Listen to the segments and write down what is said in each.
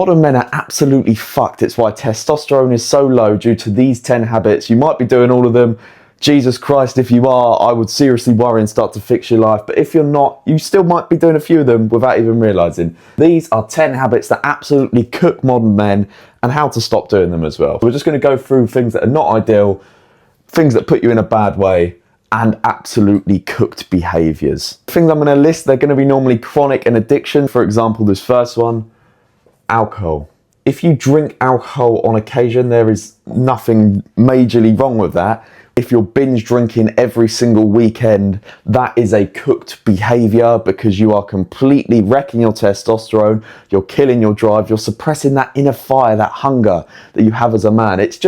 Modern men are absolutely fucked. It's why testosterone is so low due to these 10 habits. You might be doing all of them. Jesus Christ, if you are, I would seriously worry and start to fix your life. But if you're not, you still might be doing a few of them without even realizing. These are 10 habits that absolutely cook modern men and how to stop doing them as well. We're just going to go through things that are not ideal, things that put you in a bad way, and absolutely cooked behaviors. Things I'm going to list, they're going to be normally chronic and addiction. For example, this first one, alcohol. If you drink alcohol on occasion, there is nothing majorly wrong with that. If you're binge drinking every single weekend, that is a cooked behavior because you are completely wrecking your testosterone, you're killing your drive, you're suppressing that inner fire, that hunger that you have as a man. It's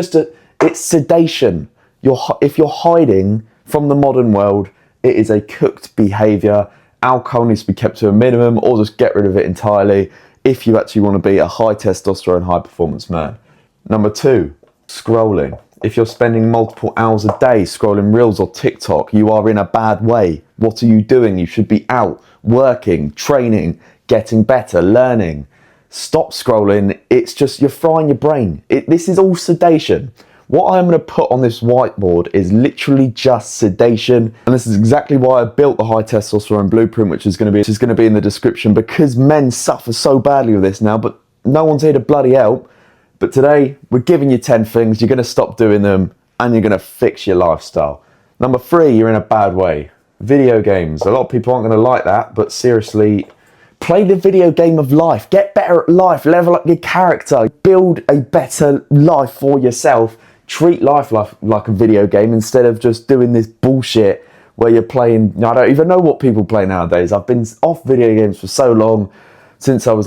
sedation. If you're hiding from the modern world, it is a cooked behavior. Alcohol needs to be kept to a minimum or just get rid of it entirely if you actually want to be a high testosterone, high performance man. Number 2, scrolling. If you're spending multiple hours a day scrolling Reels or TikTok, you are in a bad way. What are you doing? You should be out, working, training, getting better, learning. Stop scrolling. It's just, you're frying your brain. This is all sedation. What I'm going to put on this whiteboard is literally just sedation. And this is exactly why I built the high testosterone blueprint, which is going to be in the description, because men suffer so badly with this now, but no one's here to bloody help. But today we're giving you 10 things. You're going to stop doing them and you're going to fix your lifestyle. Number 3, you're in a bad way. Video games. A lot of people aren't going to like that, but seriously, play the video game of life. Get better at life. Level up your character. Build a better life for yourself. Treat life like a video game instead of just doing this bullshit where you're playing. I don't even know what people play nowadays. I've been off video games for so long. Since like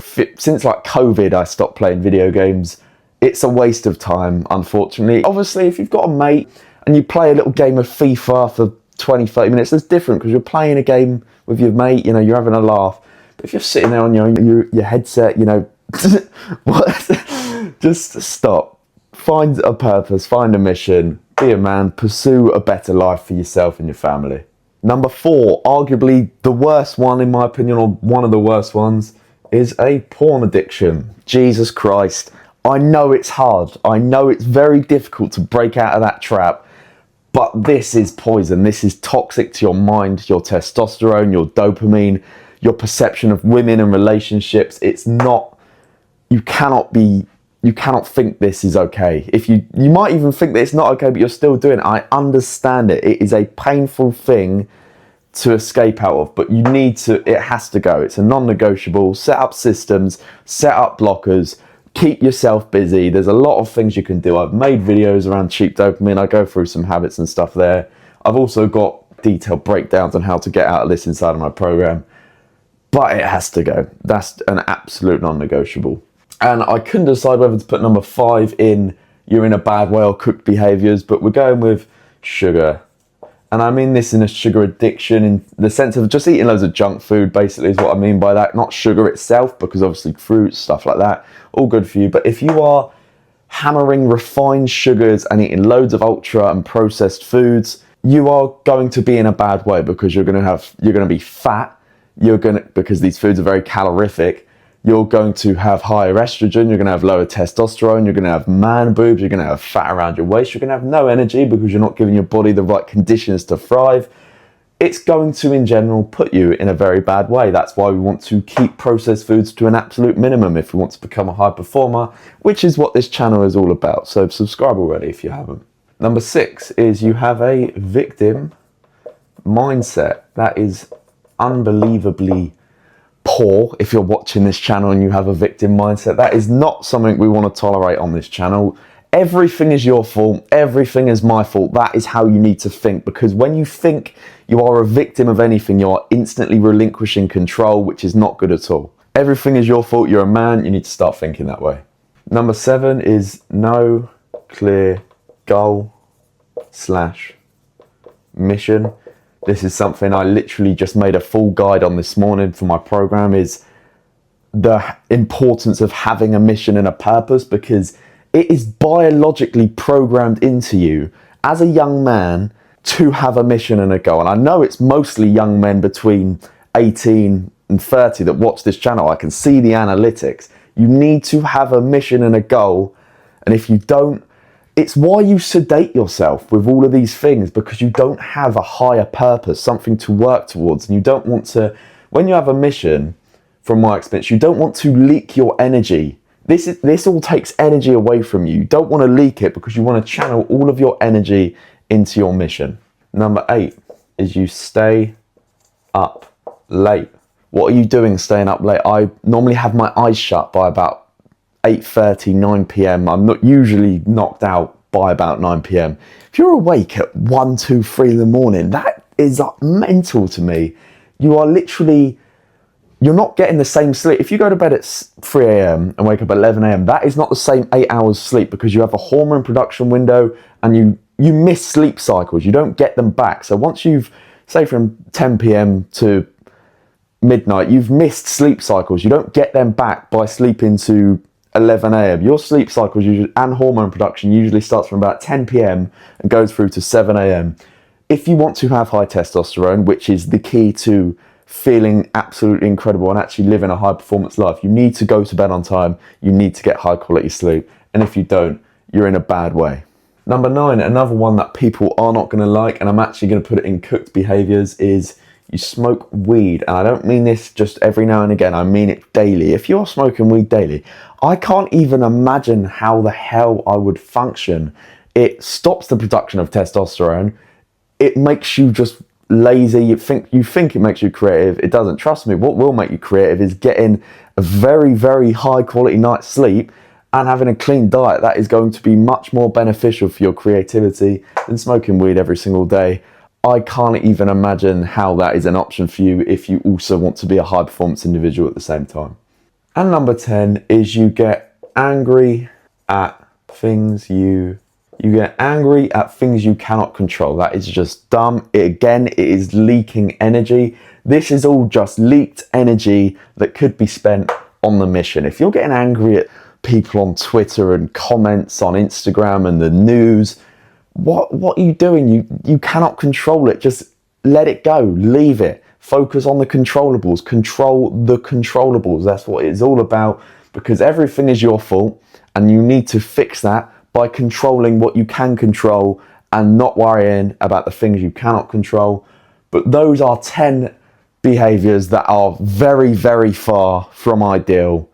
COVID, I stopped playing video games. It's a waste of time, unfortunately. Obviously, if you've got a mate and you play a little game of FIFA for 20, 30 minutes, that's different because you're playing a game with your mate, you're having a laugh. But if you're sitting there on your headset, just stop. Find a purpose, find a mission, be a man, pursue a better life for yourself and your family. Number 4, arguably the worst one in my opinion, or one of the worst ones, is a porn addiction. Jesus Christ. I know it's hard. I know it's very difficult to break out of that trap, but this is poison. This is toxic to your mind, your testosterone, your dopamine, your perception of women and relationships. It's not, you cannot think this is okay. If you might even think that it's not okay, but you're still doing it. I understand it. It is a painful thing to escape out of, but it has to go. It's a non-negotiable. Set up systems, set up blockers, keep yourself busy. There's a lot of things you can do. I've made videos around cheap dopamine. I go through some habits and stuff there. I've also got detailed breakdowns on how to get out of this inside of my program, but it has to go. That's an absolute non-negotiable. And I couldn't decide whether to put number 5 in you're in a bad way or cooked behaviors, but we're going with sugar. And I mean this in a sugar addiction, in the sense of just eating loads of junk food, basically, is what I mean by that. Not sugar itself, because obviously fruits, stuff like that, all good for you. But if you are hammering refined sugars and eating loads of ultra and processed foods, you are going to be in a bad way, because you're going to be fat. Because these foods are very calorific. You're going to have higher estrogen, you're going to have lower testosterone, you're going to have man boobs, you're going to have fat around your waist, you're going to have no energy because you're not giving your body the right conditions to thrive. It's going to, in general, put you in a very bad way. That's why we want to keep processed foods to an absolute minimum if we want to become a high performer, which is what this channel is all about. So subscribe already if you haven't. Number 6 is you have a victim mindset. That is unbelievably poor. If you're watching this channel and you have a victim mindset, that is not something we want to tolerate on this channel. Everything is your fault. Everything is my fault. That is how you need to think, because when you think you are a victim of anything, you are instantly relinquishing control, which is not good at all. Everything is your fault. You're a man. You need to start thinking that way. Number 7 is no clear goal/mission. This is something I literally just made a full guide on this morning for my program, is the importance of having a mission and a purpose, because it is biologically programmed into you as a young man to have a mission and a goal. And I know it's mostly young men between 18 and 30 that watch this channel. I can see the analytics. You need to have a mission and a goal. And if you don't, it's why you sedate yourself with all of these things, because you don't have a higher purpose, something to work towards. And you don't want to, when you have a mission, from my experience, you don't want to leak your energy. This all takes energy away from you. You don't want to leak it because you want to channel all of your energy into your mission. Number 8 is you stay up late. What are you doing staying up late? I normally have my eyes shut by about 8:30, 9 p.m. I'm not usually knocked out by about 9 p.m. If you're awake at 1, 2, 3 in the morning, that is mental to me. You are literally, you're not getting the same sleep. If you go to bed at 3 a.m. and wake up at 11 a.m., that is not the same 8 hours sleep, because you have a hormone production window and you miss sleep cycles. You don't get them back. So once you've, say from 10 p.m. to midnight, you've missed sleep cycles. You don't get them back by sleeping to 11 a.m. Your sleep cycles usually, and hormone production usually starts from about 10 p.m. and goes through to 7 a.m. If you want to have high testosterone, which is the key to feeling absolutely incredible and actually living a high performance life, you need to go to bed on time. You need to get high quality sleep. And if you don't, you're in a bad way. Number 9, another one that people are not going to like, and I'm actually going to put it in cooked behaviors, is you smoke weed. And I don't mean this just every now and again, I mean it daily. If you're smoking weed daily, I can't even imagine how the hell I would function. It stops the production of testosterone. It makes you just lazy. You think it makes you creative. It doesn't. Trust me, what will make you creative is getting a very, very high quality night's sleep and having a clean diet. That is going to be much more beneficial for your creativity than smoking weed every single day. I can't even imagine how that is an option for you if you also want to be a high performance individual at the same time. And number 10 is you get angry at things you cannot control. That is just dumb. It is leaking energy. This is all just leaked energy that could be spent on the mission. If you're getting angry at people on Twitter and comments on Instagram and the news, what are you doing? You cannot control it. Just let it go. Leave it. Focus on the controllables. Control the controllables. That's what it's all about, because everything is your fault and you need to fix that by controlling what you can control and not worrying about the things you cannot control. But those are 10 behaviors that are very, very far from ideal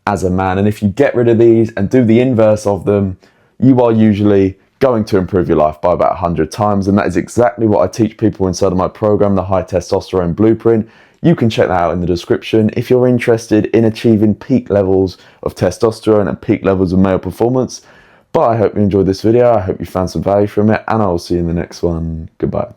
as a man. And if you get rid of these and do the inverse of them, you are usually going to improve your life by about 100 times. And that is exactly what I teach people inside of my program, the High Testosterone Blueprint. You can check that out in the description if you're interested in achieving peak levels of testosterone and peak levels of male performance. But I hope you enjoyed this video. I hope you found some value from it, and I will see you in the next one. Goodbye.